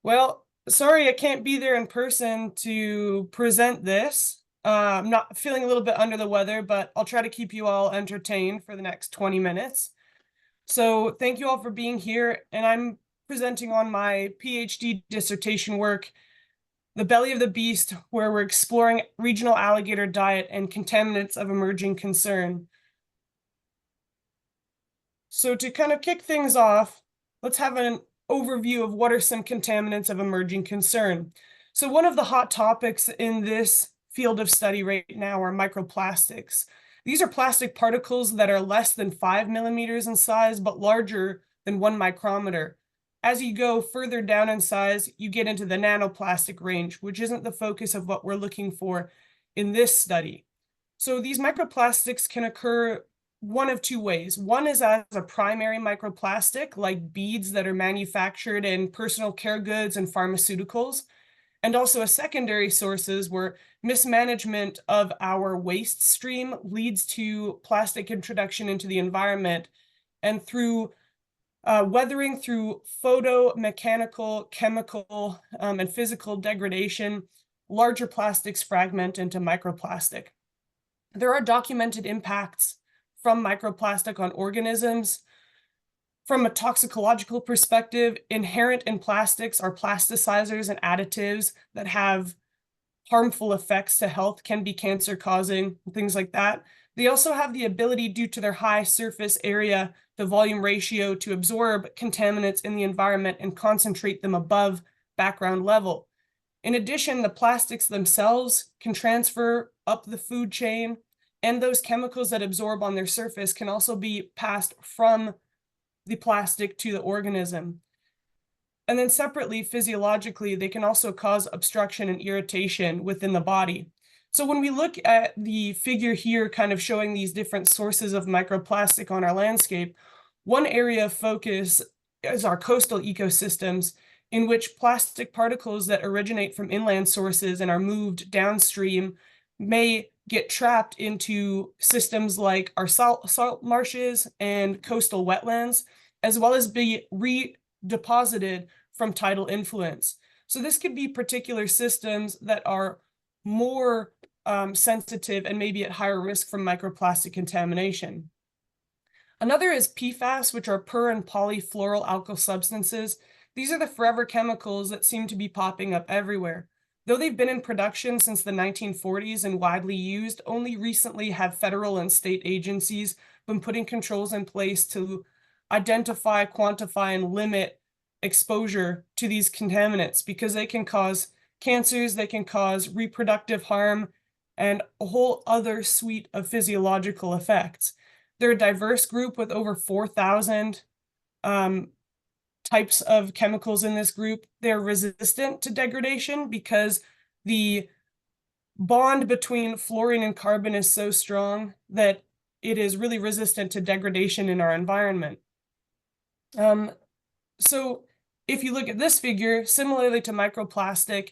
Well, sorry I can't be there in person to present this. I'm not feeling a little bit under the weather, but I'll try to keep you all entertained for the next 20 minutes. So thank you all for being here, and I'm presenting on my PhD dissertation work, The Belly of the Beast, where we're exploring regional alligator diet and contaminants of emerging concern. So to kind of kick things off, let's have an overview of what are some contaminants of emerging concern. So one of the hot topics in this field of study right now are microplastics. These are plastic particles that are less than 5 millimeters in size, but larger than 1 micrometer. As you go further down in size, you get into the nanoplastic range, which isn't the focus of what we're looking for in this study. So these microplastics can occur one of two ways. One is as a primary microplastic, like beads that are manufactured in personal care goods and pharmaceuticals, and also a secondary sources where mismanagement of our waste stream leads to plastic introduction into the environment, and through weathering through photomechanical, chemical, and physical degradation, larger plastics fragment into microplastic. There are documented impacts from microplastic on organisms. From a toxicological perspective, inherent in plastics are plasticizers and additives that have harmful effects to health, can be cancer-causing, things like that. They also have the ability, due to their high surface area to volume ratio, to absorb contaminants in the environment and concentrate them above background level. In addition, the plastics themselves can transfer up the food chain, and those chemicals that absorb on their surface can also be passed from the plastic to the organism. And then separately, physiologically, they can also cause obstruction and irritation within the body. So when we look at the figure here, kind of showing these different sources of microplastic on our landscape, one area of focus is our coastal ecosystems, in which plastic particles that originate from inland sources and are moved downstream may get trapped into systems like our salt marshes and coastal wetlands, as well as be redeposited from tidal influence. So this could be particular systems that are more sensitive and maybe at higher risk from microplastic contamination. Another is PFAS, which are per and polyfluoroalkyl substances. These are the forever chemicals that seem to be popping up everywhere. Though they've been in production since the 1940s and widely used, only recently have federal and state agencies been putting controls in place to identify, quantify, and limit exposure to these contaminants, because they can cause cancers, they can cause reproductive harm, and a whole other suite of physiological effects. They're a diverse group with over 4,000 types of chemicals in this group. They're resistant to degradation because the bond between fluorine and carbon is so strong that it is really resistant to degradation in our environment. So if you look at this figure, similarly to microplastic,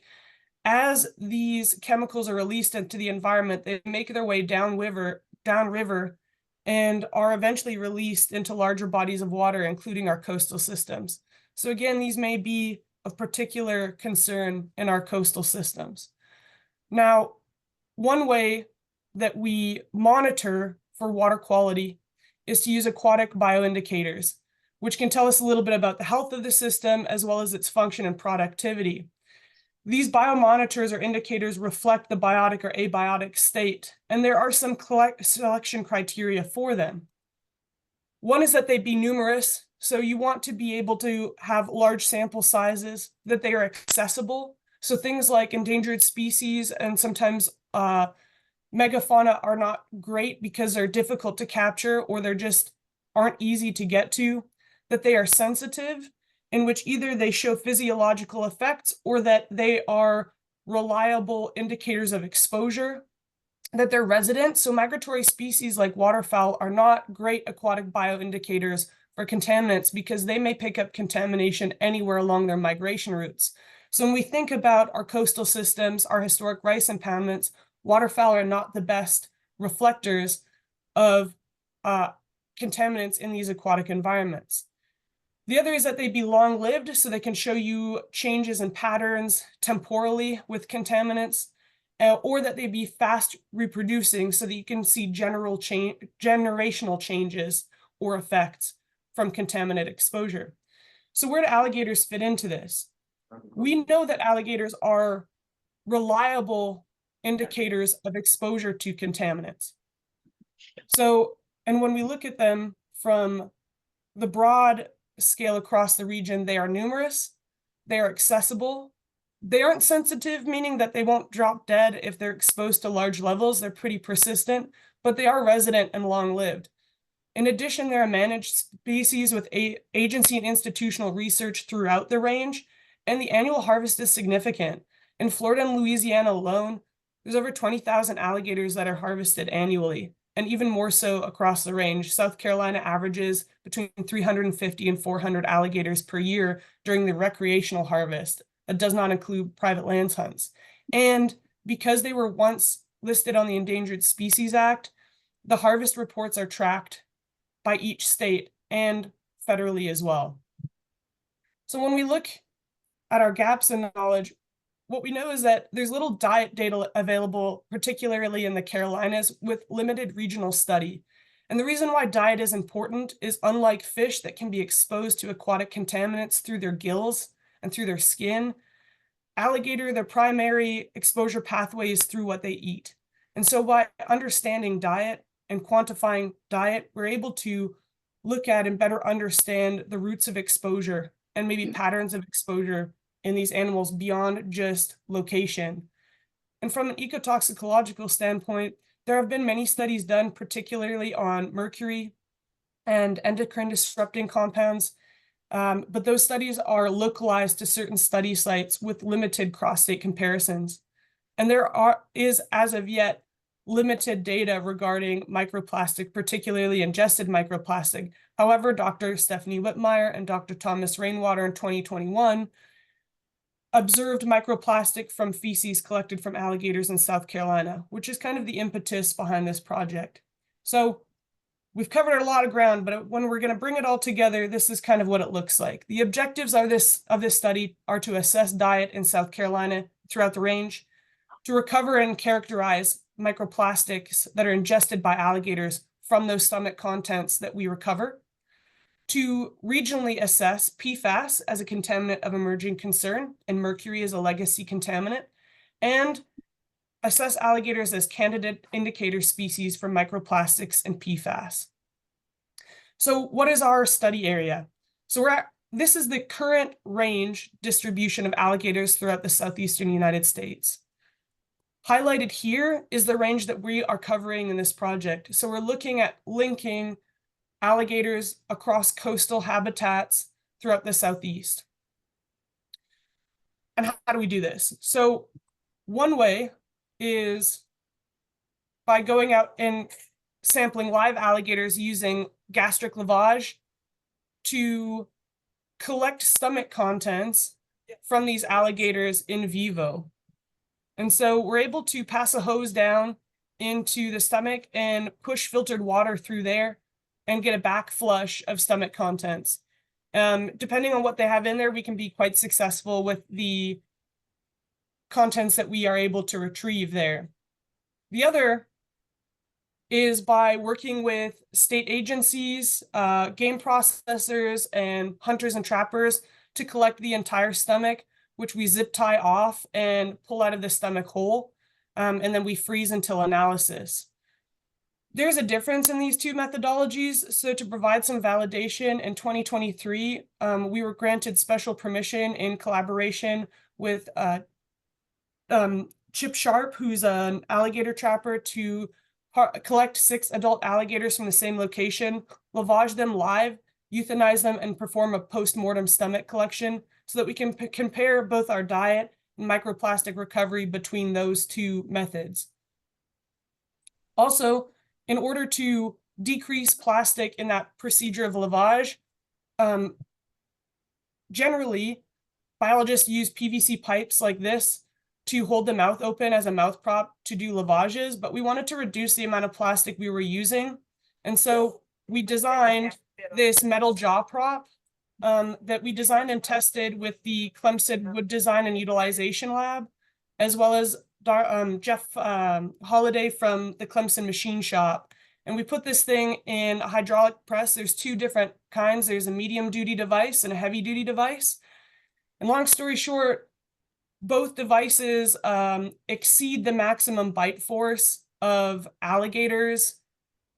as these chemicals are released into the environment, they make their way downriver and are eventually released into larger bodies of water, including our coastal systems. So again, these may be of particular concern in our coastal systems. Now, one way that we monitor for water quality is to use aquatic bioindicators, which can tell us a little bit about the health of the system as well as its function and productivity. These biomonitors or indicators reflect the biotic or abiotic state, and there are some selection criteria for them. One is that they be numerous, so you want to be able to have large sample sizes, that they are accessible. So things like endangered species and sometimes megafauna are not great because they're difficult to capture or they're just aren't easy to get to. That they are sensitive, in which either they show physiological effects or that they are reliable indicators of exposure, that they're resident. So migratory species like waterfowl are not great aquatic bioindicators for contaminants because they may pick up contamination anywhere along their migration routes. So when we think about our coastal systems, our historic rice impoundments, waterfowl are not the best reflectors of contaminants in these aquatic environments. The other is that they be long-lived, so they can show you changes in patterns temporally with contaminants, or that they be fast reproducing so that you can see generational changes or effects from contaminant exposure. So where do alligators fit into this? We know that alligators are reliable indicators of exposure to contaminants. So, and when we look at them from the broad scale across the region, they are numerous, they are accessible, they aren't sensitive, meaning that they won't drop dead if they're exposed to large levels. They're pretty persistent, but they are resident and long-lived. In addition, they're a managed species with agency and institutional research throughout the range, and the annual harvest is significant. In Florida and Louisiana alone, there's over 20,000 alligators that are harvested annually, and even more so across the range. South Carolina averages between 350 and 400 alligators per year during the recreational harvest. That does not include private lands hunts. And because they were once listed on the Endangered Species Act, the harvest reports are tracked by each state and federally as well. So when we look at our gaps in knowledge, what we know is that there's little diet data available, particularly in the Carolinas, with limited regional study. And the reason why diet is important is, unlike fish that can be exposed to aquatic contaminants through their gills and through their skin, alligator, their primary exposure pathway is through what they eat. And so by understanding diet and quantifying diet, we're able to look at and better understand the routes of exposure and maybe patterns of exposure in these animals beyond just location. And from an ecotoxicological standpoint, there have been many studies done, particularly on mercury and endocrine disrupting compounds, but those studies are localized to certain study sites with limited cross-state comparisons. And there is, as of yet, limited data regarding microplastic, particularly ingested microplastic. However, Dr. Stephanie Whitmire and Dr. Thomas Rainwater in 2021 observed microplastic from feces collected from alligators in South Carolina, which is kind of the impetus behind this project. So we've covered a lot of ground, but when we're going to bring it all together, this is kind of what it looks like. The objectives of this study are to assess diet in South Carolina throughout the range, to recover and characterize microplastics that are ingested by alligators from those stomach contents that we recover, to regionally assess PFAS as a contaminant of emerging concern and mercury as a legacy contaminant, and assess alligators as candidate indicator species for microplastics and PFAS. So what is our study area? So this is the current range distribution of alligators throughout the southeastern United States. Highlighted here is the range that we are covering in this project. So we're looking at linking alligators across coastal habitats throughout the Southeast. And how do we do this? So one way is by going out and sampling live alligators using gastric lavage to collect stomach contents from these alligators in vivo. And so we're able to pass a hose down into the stomach and push filtered water through there and get a back flush of stomach contents. Depending on what they have in there, we can be quite successful with the contents that we are able to retrieve there. The other is by working with state agencies, game processors, and hunters and trappers to collect the entire stomach, which we zip tie off and pull out of the stomach whole, and then we freeze until analysis. There's a difference in these two methodologies. So to provide some validation, in 2023, we were granted special permission in collaboration with Chip Sharp, who's an alligator trapper, to collect 6 adult alligators from the same location, lavage them live, euthanize them, and perform a post-mortem stomach collection so that we can compare both our diet and microplastic recovery between those two methods. Also, in order to decrease plastic in that procedure of lavage, generally, biologists use PVC pipes like this to hold the mouth open as a mouth prop to do lavages, but we wanted to reduce the amount of plastic we were using. And so we designed this metal jaw prop that we designed and tested with the Clemson Wood Design and Utilization Lab, as well as Jeff Holiday from the Clemson Machine Shop. And we put this thing in a hydraulic press. There's two different kinds. There's a medium duty device and a heavy duty device. And long story short, both devices exceed the maximum bite force of alligators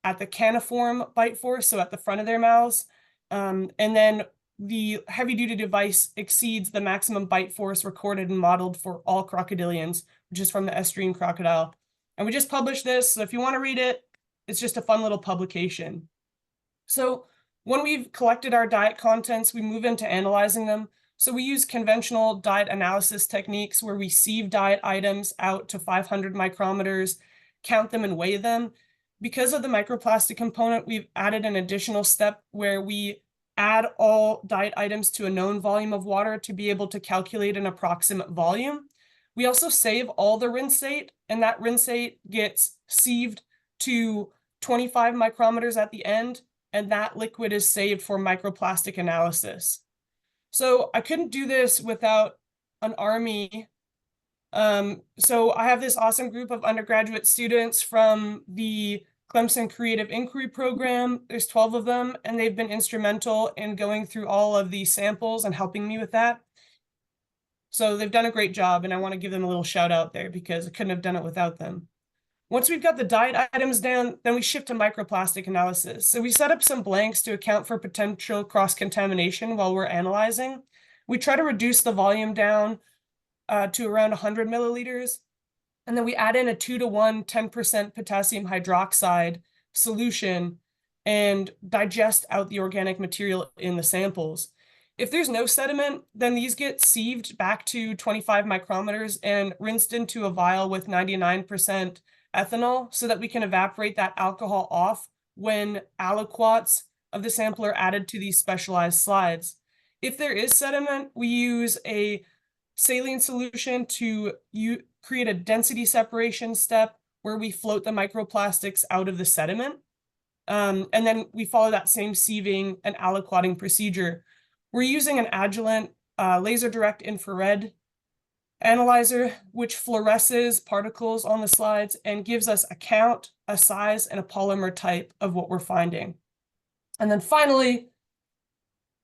at the caniform bite force, so at the front of their mouths. And then the heavy duty device exceeds the maximum bite force recorded and modeled for all crocodilians, which is from the estuarine crocodile. And we just published this, so if you want to read it, it's just a fun little publication. So when we've collected our diet contents, we move into analyzing them. So we use conventional diet analysis techniques where we sieve diet items out to 500 micrometers, count them and weigh them. Because of the microplastic component, we've added an additional step where we add all diet items to a known volume of water to be able to calculate an approximate volume. We also save all the rinsate, and that rinsate gets sieved to 25 micrometers at the end, and that liquid is saved for microplastic analysis. So I couldn't do this without an army. So I have this awesome group of undergraduate students from the Clemson Creative Inquiry Program. There's 12 of them, and they've been instrumental in going through all of these samples and helping me with that. So they've done a great job, and I want to give them a little shout out there because I couldn't have done it without them. Once we've got the diet items down, then we shift to microplastic analysis. So we set up some blanks to account for potential cross-contamination while we're analyzing. We try to reduce the volume down to around 100 milliliters. And then we add in a 2-to-1 10% potassium hydroxide solution and digest out the organic material in the samples. If there's no sediment, then these get sieved back to 25 micrometers and rinsed into a vial with 99% ethanol so that we can evaporate that alcohol off when aliquots of the sample are added to these specialized slides. If there is sediment, we use a saline solution to create a density separation step where we float the microplastics out of the sediment. And then we follow that same sieving and aliquoting procedure. We're using an Agilent laser direct infrared analyzer, which fluoresces particles on the slides and gives us a count, a size, and a polymer type of what we're finding. And then finally,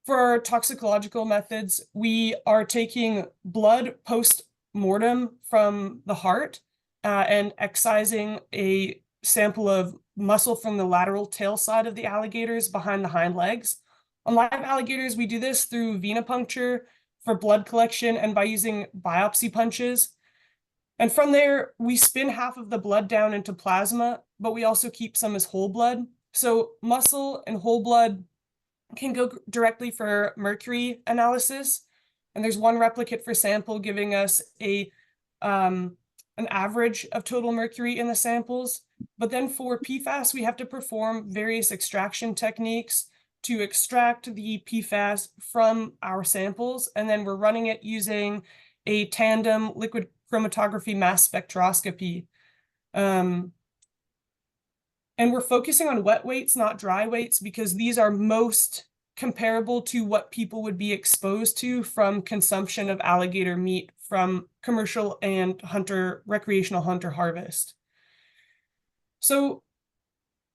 for our toxicological methods, we are taking blood post-mortem from the heart and excising a sample of muscle from the lateral tail side of the alligators behind the hind legs. On live alligators, we do this through venipuncture for blood collection and by using biopsy punches. And from there, we spin half of the blood down into plasma, but we also keep some as whole blood. So muscle and whole blood can go directly for mercury analysis. And there's one replicate for sample giving us an average of total mercury in the samples. But then for PFAS, we have to perform various extraction techniques to extract the PFAS from our samples. And then we're running it using a tandem liquid chromatography mass spectroscopy. And we're focusing on wet weights, not dry weights, because these are most comparable to what people would be exposed to from consumption of alligator meat from commercial and recreational hunter harvest. So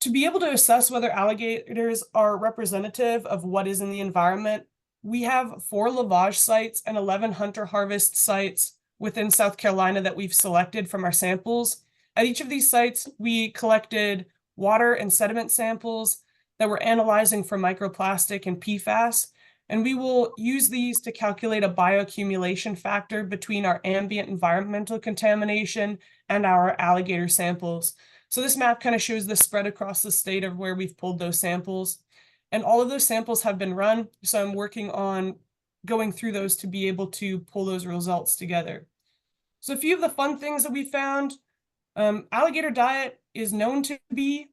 to be able to assess whether alligators are representative of what is in the environment, we have 4 lavage sites and 11 hunter harvest sites within South Carolina that we've selected from our samples. At each of these sites, we collected water and sediment samples that we're analyzing for microplastic and PFAS, and we will use these to calculate a bioaccumulation factor between our ambient environmental contamination and our alligator samples. So this map kind of shows the spread across the state of where we've pulled those samples. And all of those samples have been run, so I'm working on going through those to be able to pull those results together. So a few of the fun things that we found, alligator diet is known to be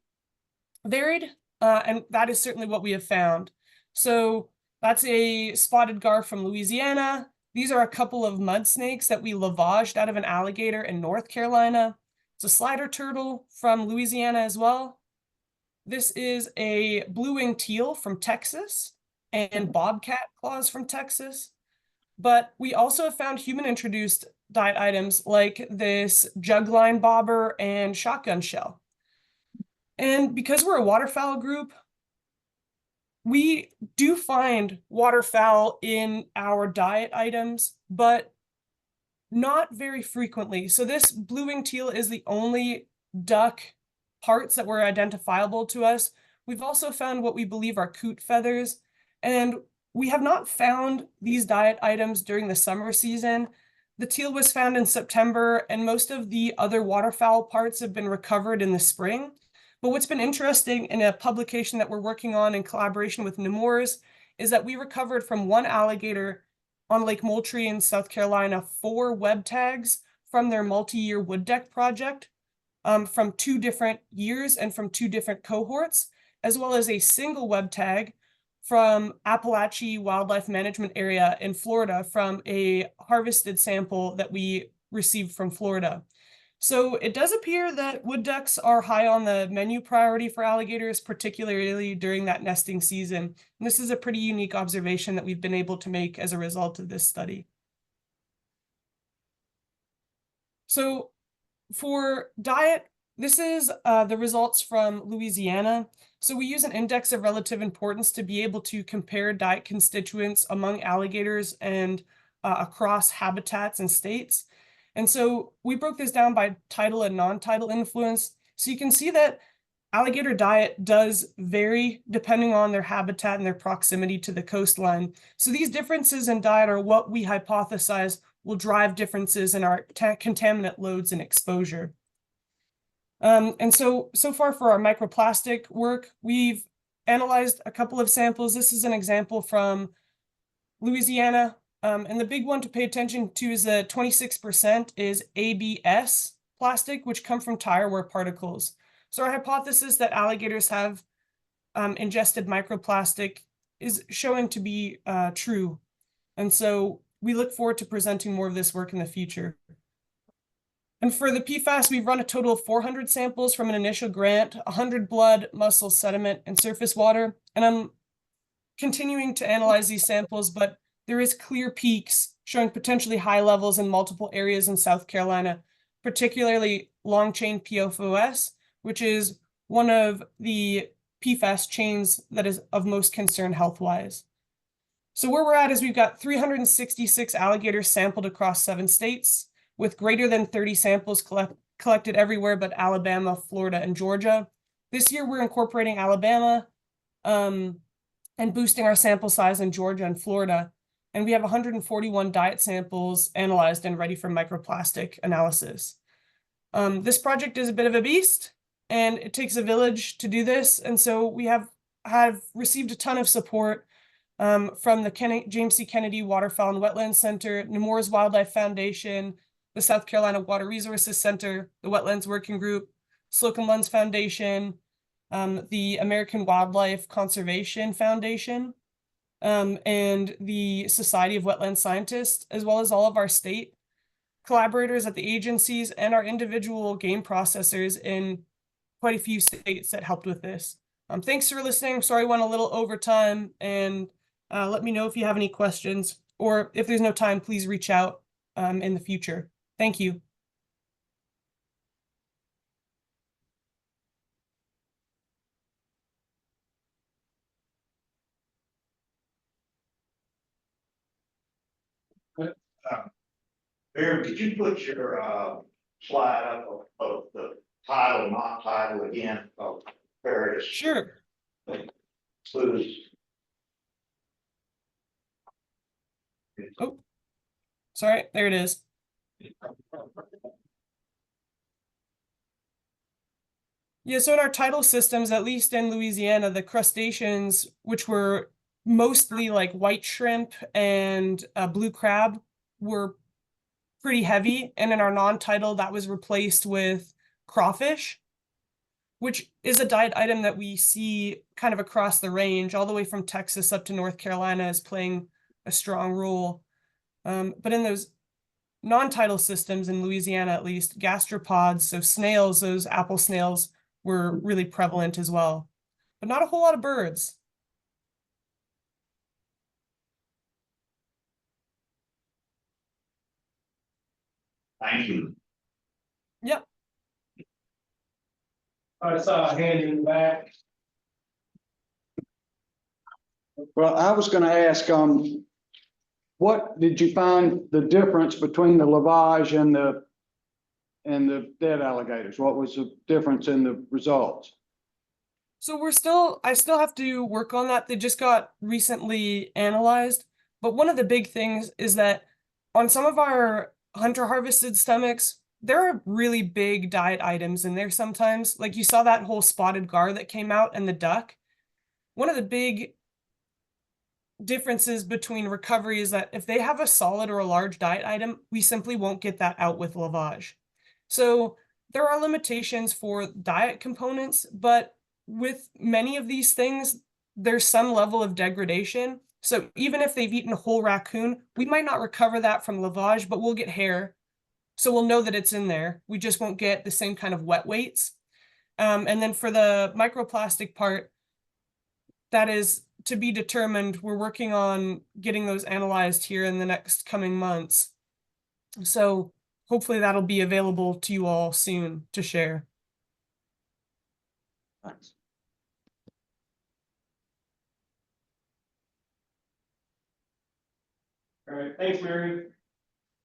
varied, and that is certainly what we have found. So that's a spotted gar from Louisiana. These are a couple of mud snakes that we lavaged out of an alligator in North Carolina. It's a slider turtle from Louisiana as well. This is a blue-winged teal from Texas. and bobcat claws from Texas. But we also have found human-introduced diet items like this jugline bobber and shotgun shell. And because we're a waterfowl group, we do find waterfowl in our diet items, but not very frequently. So this blue-winged teal is the only duck parts that were identifiable to us. We've also found what we believe are coot feathers, and we have not found these diet items during the summer season. The teal was found in September, and most of the other waterfowl parts have been recovered in the spring. But what's been interesting in a publication that we're working on in collaboration with Nemours is that we recovered from one alligator on Lake Moultrie in South Carolina 4 web tags from their multi-year wood deck project from 2 different years and from 2 different cohorts, as well as a single web tag from Appalachia Wildlife Management Area in Florida from a harvested sample that we received from Florida. So it does appear that wood ducks are high on the menu priority for alligators, particularly during that nesting season. And this is a pretty unique observation that we've been able to make as a result of this study. So for diet, this is the results from Louisiana. So we use an index of relative importance to be able to compare diet constituents among alligators and across habitats and states. And so we broke this down by tidal and non-tidal influence. So you can see that alligator diet does vary depending on their habitat and their proximity to the coastline. So these differences in diet are what we hypothesize will drive differences in our contaminant loads and exposure. And so far for our microplastic work, we've analyzed a couple of samples. This is an example from Louisiana. And the big one to pay attention to is that 26% is ABS plastic, which come from tire wear particles. So our hypothesis that alligators have ingested microplastic is showing to be true. And so we look forward to presenting more of this work in the future. And for the PFAS, we've run a total of 400 samples from an initial grant, 100 blood, muscle, sediment, and surface water. And I'm continuing to analyze these samples, but there is clear peaks showing potentially high levels in multiple areas in South Carolina, particularly long-chain PFOS, which is one of the PFAS chains that is of most concern health-wise. So where we're at is we've got 366 alligators sampled across 7 states, with greater than 30 samples collected everywhere but Alabama, Florida, and Georgia. This year we're incorporating Alabama and boosting our sample size in Georgia and Florida. And we have 141 diet samples analyzed and ready for microplastic analysis. This project is a bit of a beast, and it takes a village to do this. And so we have received a ton of support from the James C. Kennedy Waterfowl and Wetlands Center, Nemours Wildlife Foundation, the South Carolina Water Resources Center, the Wetlands Working Group, Slocum Lunds Foundation, the American Wildlife Conservation Foundation, and the Society of Wetland Scientists, as well as all of our state collaborators at the agencies and our individual game processors in quite a few states that helped with this. Thanks for listening. Sorry I went a little over time, and let me know if you have any questions, or if there's no time, please reach out in the future. Thank you. Miriam, could you put your slide up of the title, not title again of various? Sure. Clues? Oh, sorry, there it is. Yeah, so in our tidal systems, at least in Louisiana, the crustaceans, which were mostly like white shrimp and blue crab, were pretty heavy. And in our non-tidal, that was replaced with crawfish, which is a diet item that we see kind of across the range, all the way from Texas up to North Carolina, is playing a strong role. But in those non-tidal systems in Louisiana, at least, gastropods, so snails, those apple snails, were really prevalent as well, but not a whole lot of birds. Thank you. Yep. I saw a hand in the back. Well, I was gonna ask, what did you find the difference between the lavage and the dead alligators? What was the difference in the results? So I still have to work on that. They just got recently analyzed. But one of the big things is that on some of our hunter harvested stomachs, there are really big diet items in there sometimes. Like you saw that whole spotted gar that came out and the duck. One of the big differences between recovery is that if they have a solid or a large diet item, we simply won't get that out with lavage. So there are limitations for diet components, but with many of these things, there's some level of degradation. So even if they've eaten a whole raccoon, we might not recover that from lavage, but we'll get hair. So we'll know that it's in there. We just won't get the same kind of wet weights. And then for the microplastic part, that is to be determined. We're working on getting those analyzed here in the next coming months. So hopefully that'll be available to you all soon to share. Thanks. All right, thanks, Mary.